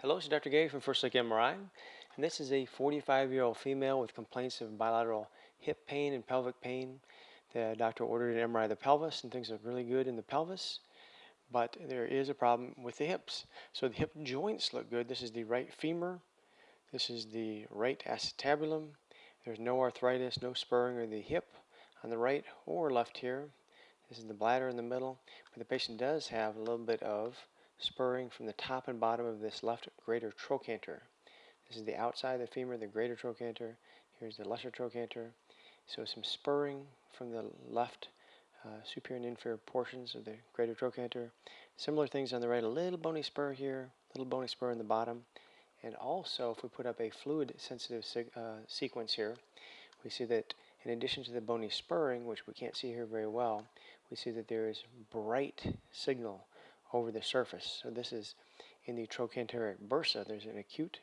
Hello, this is Dr. Gay from First Look MRI, and this is a 45-year-old female with complaints of bilateral hip pain and pelvic pain. The doctor ordered an MRI of the pelvis, and things look really good in the pelvis, but there is a problem with the hips. So the hip joints look good. This is the right femur. This is the right acetabulum. There's no arthritis, no spurring of the hip on the right or left here. This is the bladder in the middle, but the patient does have a little bit of spurring from the top and bottom of this left greater trochanter. This is the outside of the femur, the greater trochanter. Here's the lesser trochanter. So some spurring from the left superior and inferior portions of the greater trochanter. Similar things on the right, a little bony spur here, little bony spur in the bottom. And also, if we put up a fluid sensitive sequence here, we see that in addition to the bony spurring, which we can't see here very well, we see that there is bright signal over the surface. So this is in the trochanteric bursa. There's an acute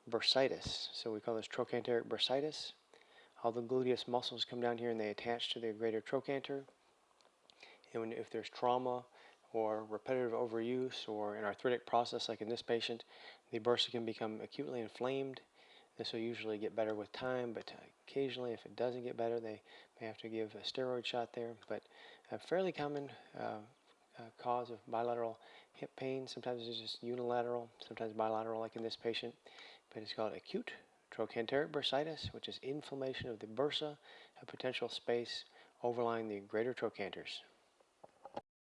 bursitis. So we call this trochanteric bursitis. All the gluteus muscles come down here and they attach to the greater trochanter. And if there's trauma or repetitive overuse or an arthritic process like in this patient, the bursa can become acutely inflamed. This will usually get better with time, but occasionally if it doesn't get better, they may have to give a steroid shot there. But a fairly common cause of bilateral hip pain. Sometimes it's just unilateral, sometimes bilateral like in this patient. But it's called acute trochanteric bursitis, which is inflammation of the bursa, a potential space overlying the greater trochanters.